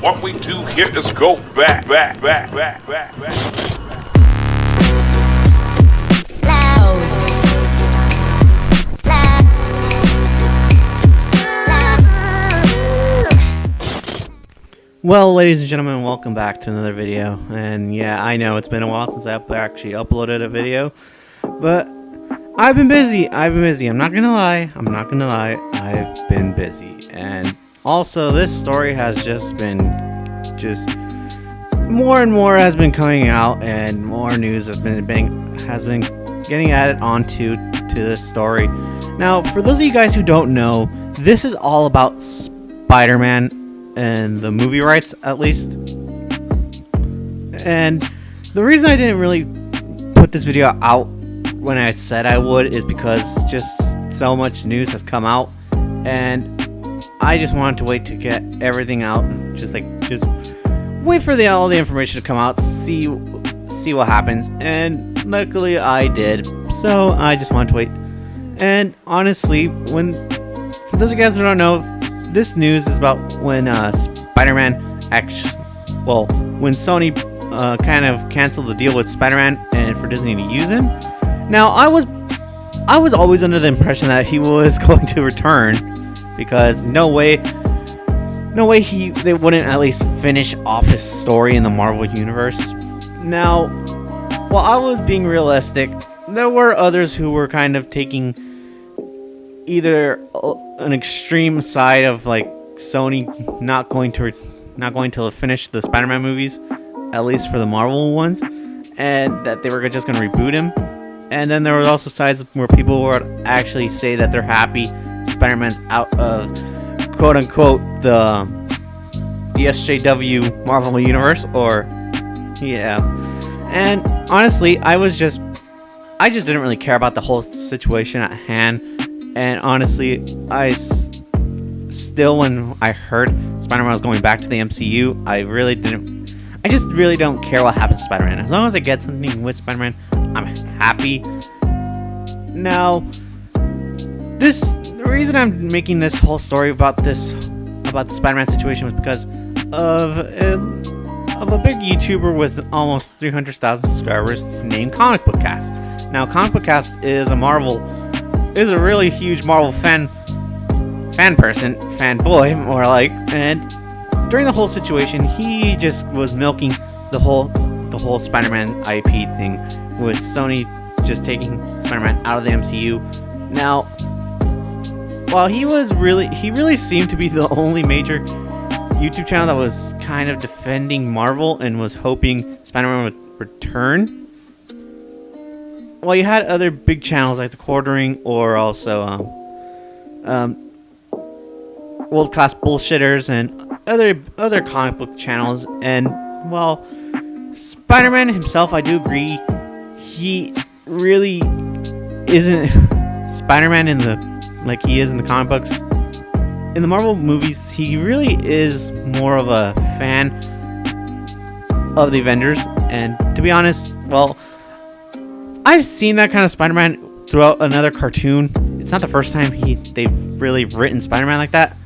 What we do here is go back. Well, ladies and gentlemen, welcome back to another video. And yeah, I know it's been a while since I actually uploaded a video, but I've been busy. I'm not gonna lie. I've been busy. And also, this story has just more and more has been coming out, and more news has been getting added onto this story. Now, for those of you guys who don't know, this is all about Spider-Man and the movie rights, at least. And the reason I didn't really put this video out when I said I would is because just so much news has come out, and I just wanted to wait to get everything out. Just wait for all the information to come out, see what happens. And luckily I did. So I just wanted to wait. And honestly, for those of you guys who don't know, this news is about when Spider-Man when Sony kind of canceled the deal with Spider-Man and for Disney to use him. Now, I was always under the impression that he was going to return, because no way they wouldn't at least finish off his story in the Marvel universe. Now, while I was being realistic, there were others who were kind of taking either an extreme side of like Sony not going to finish the Spider-Man movies, at least for the Marvel ones, and that they were just going to reboot him. And then there were also sides where people would actually say that they're happy Spider-Man's out of quote-unquote the SJW Marvel universe, or yeah. And honestly, I just didn't really care about the whole situation at hand. And honestly, still, when I heard Spider-Man was going back to the MCU, I just really don't care what happens to Spider-Man. As long as I get something with Spider-Man, I'm happy. Now, the reason I'm making this whole story about the Spider-Man situation was because of a big YouTuber with almost 300,000 subscribers named ComicBookCast. Now, ComicBookCast is a really huge Marvel fanboy, more like. And during the whole situation, he just was milking the whole Spider-Man IP thing, with Sony just taking Spider-Man out of the MCU. Now, while he really seemed to be the only major YouTube channel that was kind of defending Marvel and was hoping Spider-Man would return, well, you had other big channels like The Quartering, or also World Class Bullshitters, and other comic book channels. And well, Spider-Man himself, I do agree, he really isn't Spider-Man like he is in the comic books. In the Marvel movies, he really is more of a fan of the Avengers. And to be honest, well, I've seen that kind of Spider-Man throughout another cartoon. It's not the first time they've really written Spider-Man like that.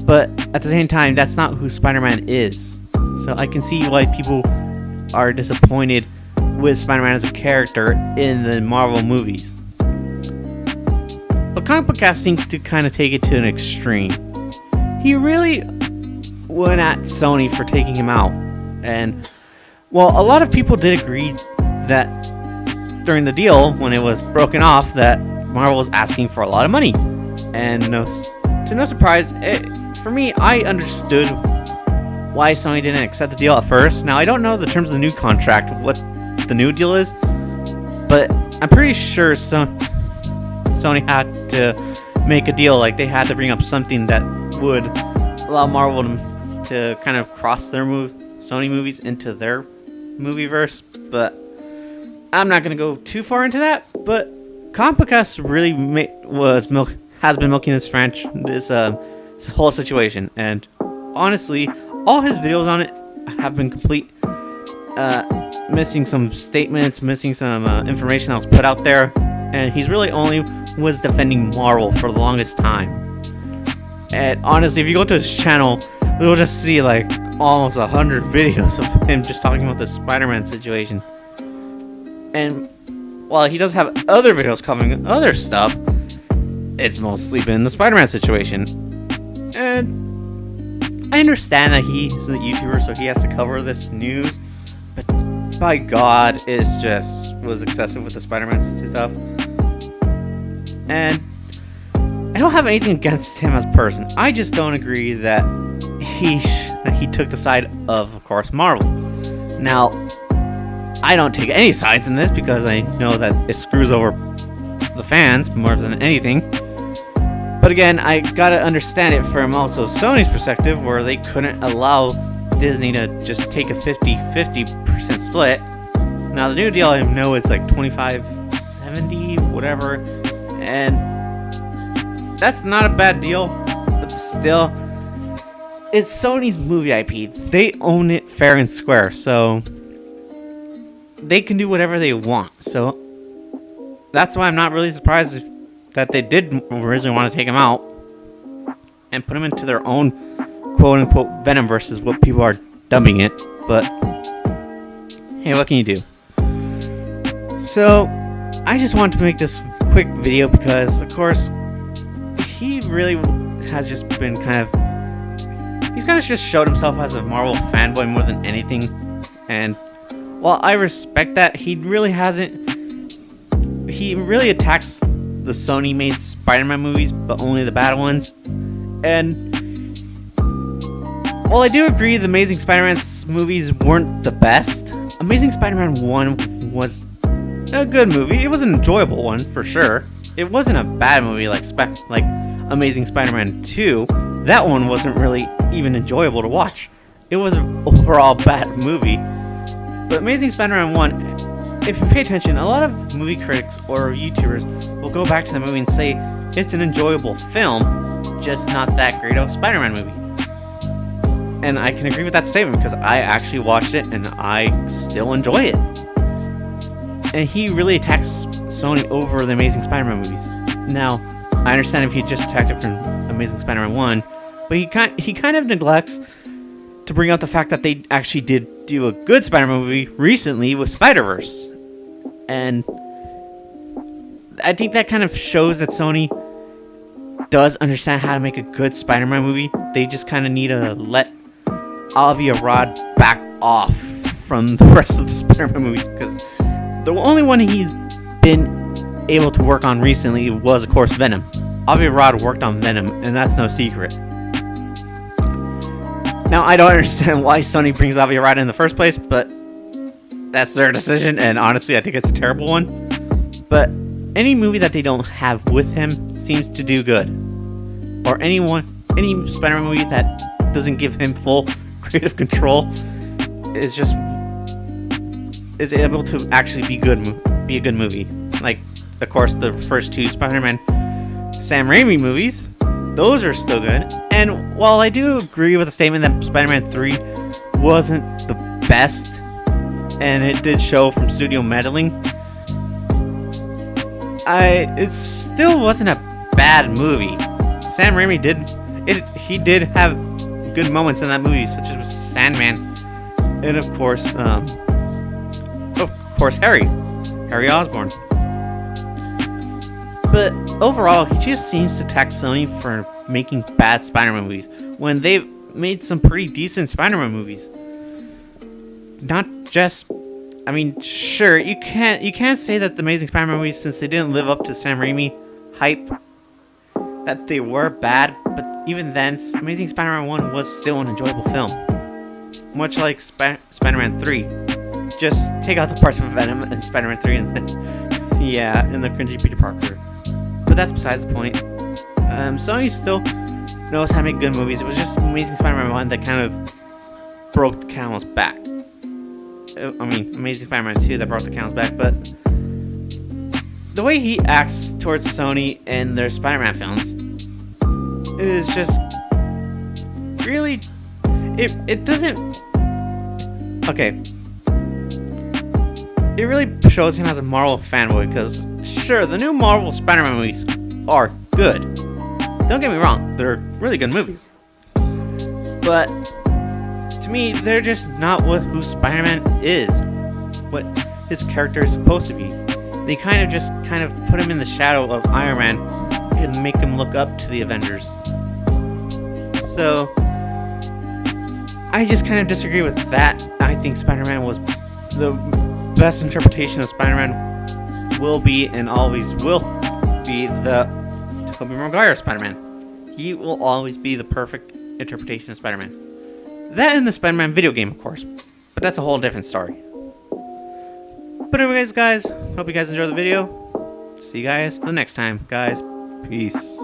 But at the same time, that's not who Spider-Man is. So I can see why people are disappointed with Spider-Man as a character in the Marvel movies. But ComicBookCast seems to kind of take it to an extreme. He really went at Sony for taking him out. And, well, a lot of people did agree that during the deal, when it was broken off, that Marvel was asking for a lot of money. And to no surprise, for me, I understood why Sony didn't accept the deal at first. Now, I don't know the terms of the new contract, what the new deal is, but I'm pretty sure Sony had to make a deal. Like, they had to bring up something that would allow Marvel to kind of cross their Sony movies into their movieverse. But I'm not going to go too far into that. But ComicBookCast really has been milking this this whole situation, and honestly, all his videos on it have been complete missing some statements, missing some information that was put out there, and he's really only was defending Marvel for the longest time. And honestly, if you go to his channel, we'll just see like almost 100 videos of him just talking about the Spider-Man situation. And while he does have other videos covering other stuff, it's mostly been the Spider-Man situation. And I understand that he's a YouTuber, so he has to cover this news. But by God, it just was excessive with the Spider-Man stuff. And I don't have anything against him as a person. I just don't agree that he took the side of course, Marvel. Now, I don't take any sides in this because I know that it screws over the fans more than anything. But again, I gotta understand it from also Sony's perspective, where they couldn't allow Disney to just take a 50-50% split. Now, the new deal I know is like 25-70, whatever, and that's not a bad deal, but still, it's Sony's movie IP. They own it fair and square, so they can do whatever they want. So that's why I'm not really surprised that they did originally want to take him out and put him into their own quote-unquote Venom versus what people are dubbing it. But hey, what can you do? So I just wanted to make this quick video because, of course, he really has just been he's kind of just showed himself as a Marvel fanboy more than anything. And while I respect that, he really attacks the Sony-made Spider-Man movies, but only the bad ones. And while I do agree the Amazing Spider-Man movies weren't the best, Amazing Spider-Man 1 was a good movie. It was an enjoyable one, for sure. It wasn't a bad movie like Amazing Spider-Man 2. That one wasn't really even enjoyable to watch. It was an overall bad movie. But Amazing Spider-Man 1, if you pay attention, a lot of movie critics or YouTubers will go back to the movie and say it's an enjoyable film, just not that great of a Spider-Man movie. And I can agree with that statement because I actually watched it and I still enjoy it. And he really attacks Sony over the Amazing Spider-Man movies. Now, I understand if he just attacked it from Amazing Spider-Man 1, but he kind of neglects to bring out the fact that they actually did do a good Spider-Man movie recently with Spider-Verse. And I think that kind of shows that Sony does understand how to make a good Spider-Man movie. They just kind of need to let Avi Arad back off from the rest of the Spider-Man movies, because the only one he's been able to work on recently was, of course, Venom. Avi Arad worked on Venom, and that's no secret. Now, I don't understand why Sony brings Avi Arad in the first place, but that's their decision, and honestly, I think it's a terrible one. But any movie that they don't have with him seems to do good. Or any Spider-Man movie that doesn't give him full creative control is able to actually be a good movie. Like, of course, the first two Spider-Man Sam Raimi movies, those are still good. And while I do agree with the statement that Spider-Man 3 wasn't the best, and it did show from studio meddling, it still wasn't a bad movie. Sam Raimi did have good moments in that movie, such as with Sandman, and of course Harry Osborn. But overall, he just seems to attack Sony for making bad Spider-Man movies when they've made some pretty decent Spider-Man movies. Not just, I mean, sure, you can't say that the Amazing Spider-Man movies, since they didn't live up to Sam Raimi hype, that they were bad. But even then, Amazing Spider-Man 1 was still an enjoyable film, much like Spider-Man 3. Just take out the parts of Venom and Spider-Man 3 and and the cringy Peter Parker. But that's besides the point. Sony still knows how to make good movies. It was just Amazing Spider-Man 1 that kind of broke the camel's back. I mean, Amazing Spider-Man 2 that brought the camel's back, but the way he acts towards Sony and their Spider-Man films is just really... It doesn't... Okay. It really shows him as a Marvel fanboy, because sure, the new Marvel Spider-Man movies are good. Don't get me wrong, they're really good movies. But to me, they're just not who Spider-Man is, what his character is supposed to be. They kind of put him in the shadow of Iron Man and make him look up to the Avengers. So I just kind of disagree with that. I think Spider-Man was the best interpretation of Spider-Man will be and always will be the Tobey Maguire Spider-Man. He will always be the perfect interpretation of Spider-Man. That and the Spider-Man video game, of course. But that's a whole different story. But anyways, guys, hope you guys enjoyed the video. See you guys the next time, guys. Peace.